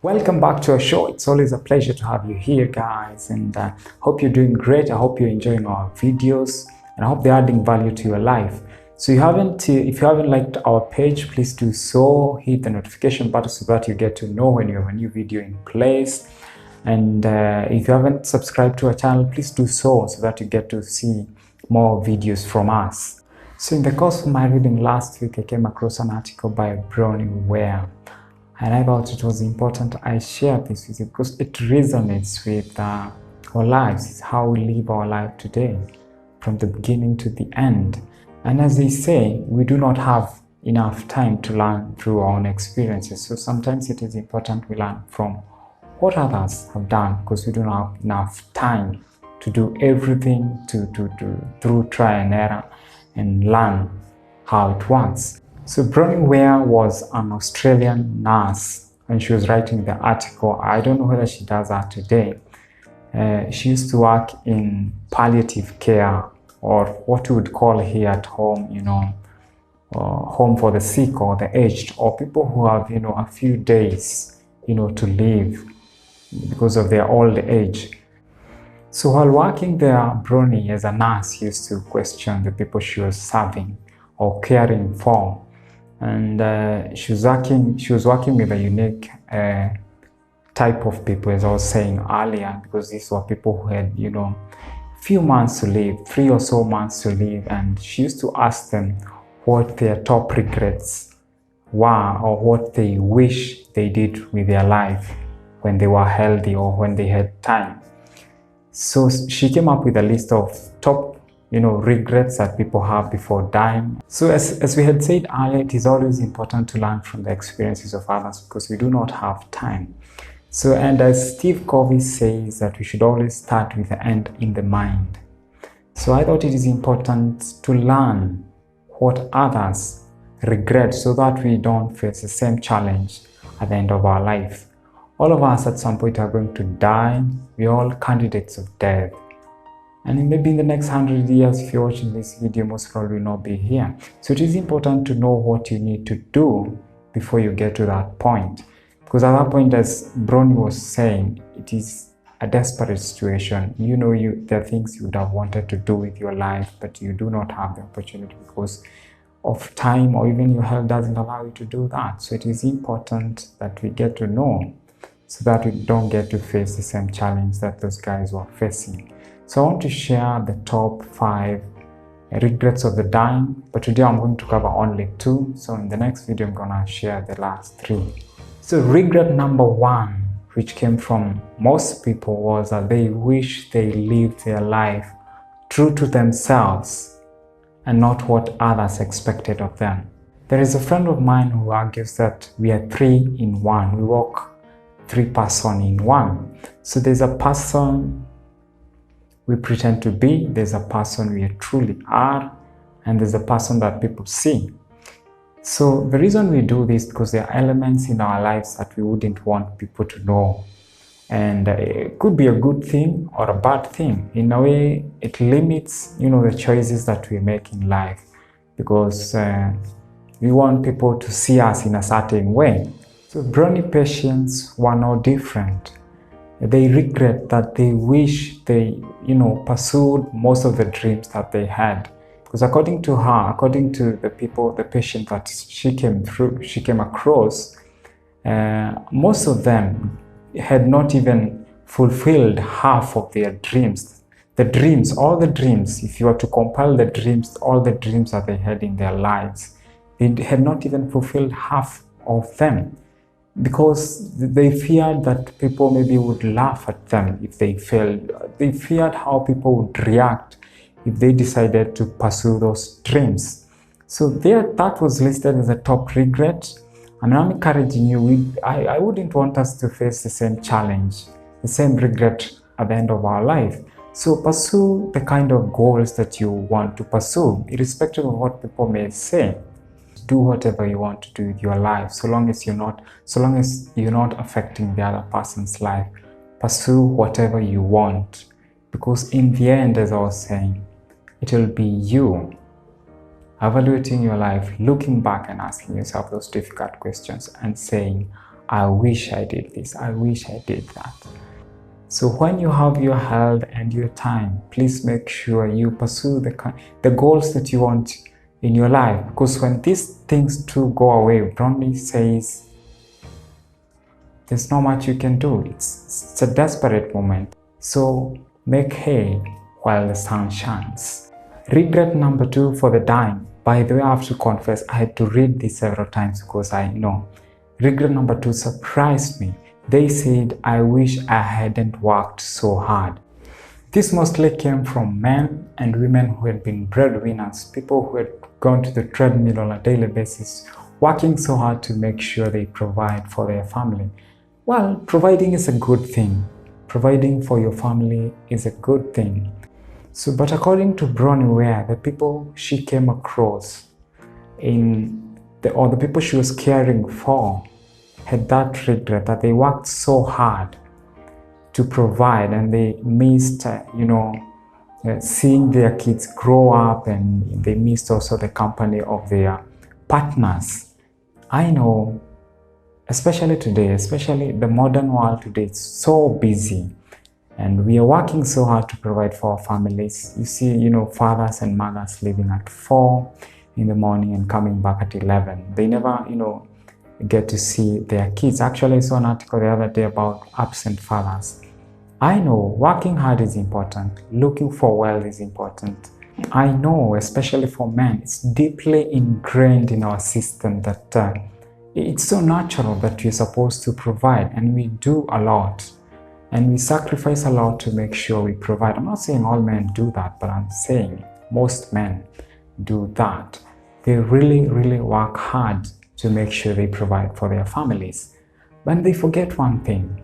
Welcome back to our show. It's always a pleasure to have you here, guys, and hope you're doing great. I hope you're enjoying our videos, and I hope they're adding value to your life. So if you haven't liked our page, please do so. Hit the notification button so that you get to know when you have a new video in place. And if you haven't subscribed to our channel, please do so that you get to see more videos from us. So in the course of my reading last week, I came across an article by Bronnie Ware. And I thought it was important I share this with you because it resonates with our lives. It's how we live our life today, from the beginning to the end. And as they say, we do not have enough time to learn through our own experiences. So sometimes it is important we learn from what others have done, because we don't have enough time to do everything through try and error and learn how it works. So Bronnie Ware was an Australian nurse when she was writing the article. I don't know whether she does that today. She used to work in palliative care, or what we would call here at home, home for the sick or the aged, or people who have, a few days, to live because of their old age. So while working there, Bronnie, as a nurse, used to question the people she was serving or caring for. And she was working with a unique type of people, as I was saying earlier, because these were people who had, few months to live, 3 or so months to live, and she used to ask them what their top regrets were, or what they wish they did with their life when they were healthy or when they had time. So she came up with a list of top regrets that people have before dying. So as we had said earlier, it is always important to learn from the experiences of others because we do not have time. So, and as Steve Covey says, that we should always start with the end in the mind. So I thought it is important to learn what others regret so that we don't face the same challenge at the end of our life. All of us at some point are going to die. We're all candidates of death. And maybe in the next 100 years, if you're watching this video, most probably will not be here. So it is important to know what you need to do before you get to that point. Because at that point, as Bronnie was saying, it is a desperate situation. There are things you would have wanted to do with your life, but you do not have the opportunity because of time, or even your health doesn't allow you to do that. So it is important that we get to know so that we don't get to face the same challenge that those guys were facing. So I want to share the top 5 regrets of the dying, but today I'm going to cover only 2. So in the next video, I'm gonna share the last 3. So regret number 1, which came from most people, was that they wish they lived their life true to themselves and not what others expected of them. There is a friend of mine who argues that we are 3 in 1. We walk 3 persons in 1. So there's a person we pretend to be, there's a person we truly are, and there's a person that people see. So the reason we do this is because there are elements in our lives that we wouldn't want people to know. And it could be a good thing or a bad thing. In a way, it limits, the choices that we make in life, because we want people to see us in a certain way. So Bronnie patients were no different. They regret that they wish they, pursued most of the dreams that they had. Because according to her, according to the patient that she came across, most of them had not even fulfilled half of their dreams. All the dreams, if you were to compile the dreams, all the dreams that they had in their lives, they had not even fulfilled half of them. Because they feared that people maybe would laugh at them if they failed. They feared how people would react if they decided to pursue those dreams. So that was listed as a top regret. And I'm encouraging you, I wouldn't want us to face the same challenge, the same regret at the end of our life. So pursue the kind of goals that you want to pursue, irrespective of what people may say. Do whatever you want to do with your life, so long as you're not affecting the other person's life. Pursue whatever you want, because in the end, as I was saying, it will be you evaluating your life, looking back and asking yourself those difficult questions and saying, I wish I did this, I wish I did that. So when you have your health and your time, please make sure you pursue the goals that you want in your life. Because when these things do go away, Brownie says, there's not much you can do. It's a desperate moment. So make hay while the sun shines. Regret number 2 for the dying. By the way, I have to confess, I had to read this several times because I know. Regret number 2 surprised me. They said, I wish I hadn't worked so hard. This mostly came from men and women who had been breadwinners, people who had gone to the treadmill on a daily basis, working so hard to make sure they provide for their family. Well, providing is a good thing. Providing for your family is a good thing. So, but according to Bronnie Ware, the people she came across or the people she was caring for had that regret that they worked so hard to provide and they missed, seeing their kids grow up, and they missed also the company of their partners. I know, especially today, especially the modern world today, it's so busy and we are working so hard to provide for our families. You see, fathers and mothers leaving at 4 in the morning and coming back at 11. They never, get to see their kids. Actually, I saw an article the other day about absent fathers. I know working hard is important. Looking for wealth is important. I know, especially for men, it's deeply ingrained in our system that it's so natural that we're supposed to provide, and we do a lot. And we sacrifice a lot to make sure we provide. I'm not saying all men do that, but I'm saying most men do that. They really, really work hard to make sure they provide for their families. But they forget one thing,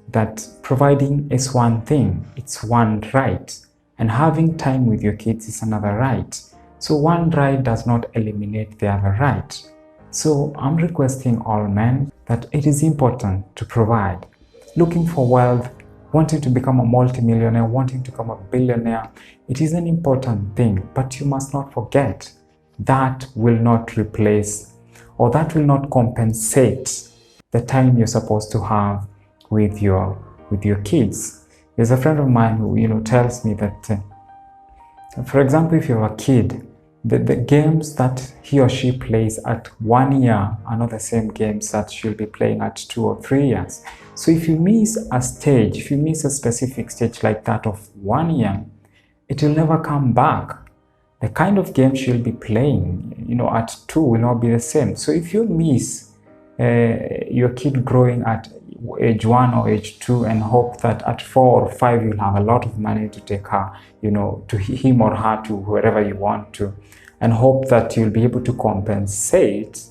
that providing is one thing, it's one right. And having time with your kids is another right. So one right does not eliminate the other right. So I'm requesting all men that it is important to provide. Looking for wealth, wanting to become a multimillionaire, wanting to become a billionaire, it is an important thing, but you must not forget that will not replace, or that will not compensate the time you're supposed to have with your kids. There's a friend of mine who tells me that, for example, if you have a kid, the games that he or she plays at 1 year are not the same games that she'll be playing at 2 or 3 years. So if you miss a stage, if you miss a specific stage like that of 1 year, it will never come back. The kind of game she'll be playing, at 2 will not be the same. So if you miss your kid growing at age 1 or age 2 and hope that at 4 or 5 you'll have a lot of money to take her, to him or her, to wherever you want to, and hope that you'll be able to compensate,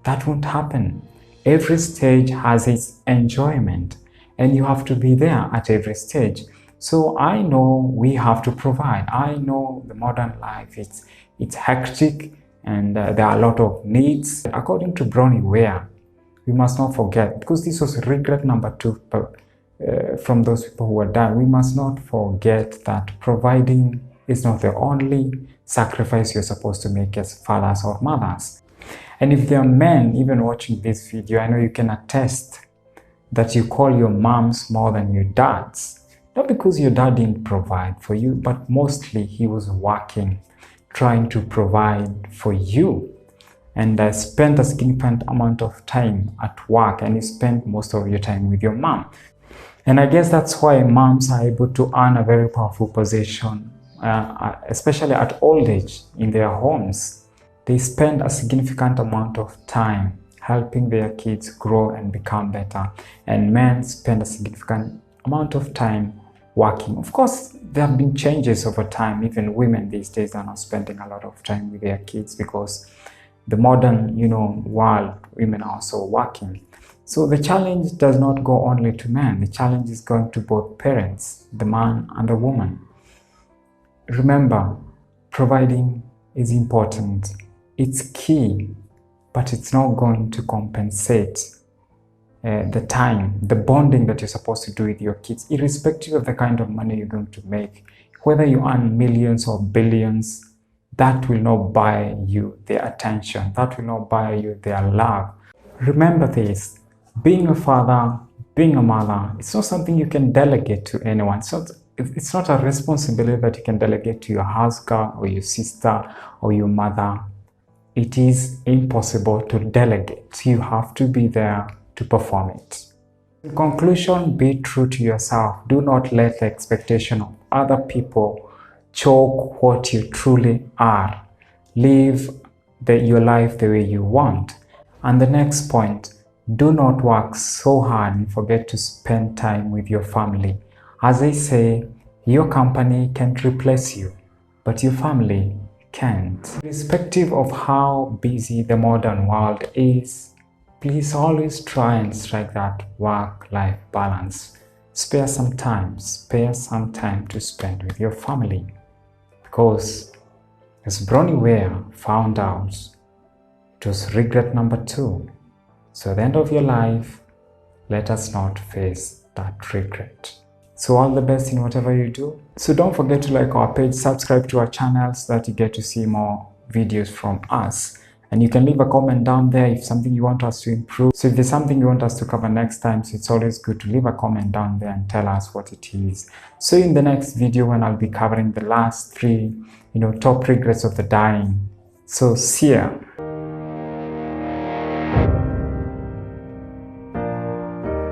that won't happen. Every stage has its enjoyment, and you have to be there at every stage. So I know we have to provide. I know the modern life, it's hectic, and there are a lot of needs. According to Bronnie Ware, we must not forget, because this was regret number 2 from those people who were dying, we must not forget that providing is not the only sacrifice you're supposed to make as fathers or mothers. And if there are men even watching this video, I know you can attest that you call your moms more than your dads. Not because your dad didn't provide for you, but mostly he was working, trying to provide for you. And spent a significant amount of time at work, and you spent most of your time with your mom. And I guess that's why moms are able to earn a very powerful position, especially at old age in their homes. They spend a significant amount of time helping their kids grow and become better. And men spend a significant amount of time working. Of course, there have been changes over time. Even women these days are not spending a lot of time with their kids because the modern, world, women are also working. So the challenge does not go only to men. The challenge is going to both parents, the man and the woman. Remember, providing is important. It's key, but it's not going to compensate the time, the bonding that you're supposed to do with your kids, irrespective of the kind of money you're going to make. Whether you earn millions or billions, that will not buy you their attention. That will not buy you their love. Remember this, being a father, being a mother, it's not something you can delegate to anyone. It's not a responsibility that you can delegate to your husband or your sister or your mother. It is impossible to delegate. You have to be there to perform it. In conclusion, be true to yourself. Do not let the expectation of other people choke what you truly are. Live your life the way you want. And the next point, do not work so hard and forget to spend time with your family. As I say, your company can't replace you, but your family can't. Irrespective of how busy the modern world is, please always try and strike that work-life balance. Spare some time to spend with your family. Because as Bronnie Ware found out, it was regret number 2. So at the end of your life, let us not face that regret. So all the best in whatever you do. So don't forget to like our page, subscribe to our channel so that you get to see more videos from us. And you can leave a comment down there if something you want us to improve. So if there's something you want us to cover next time, so it's always good to leave a comment down there and tell us what it is. So in the next video, when I'll be covering the last 3, top regrets of the dying. So see ya.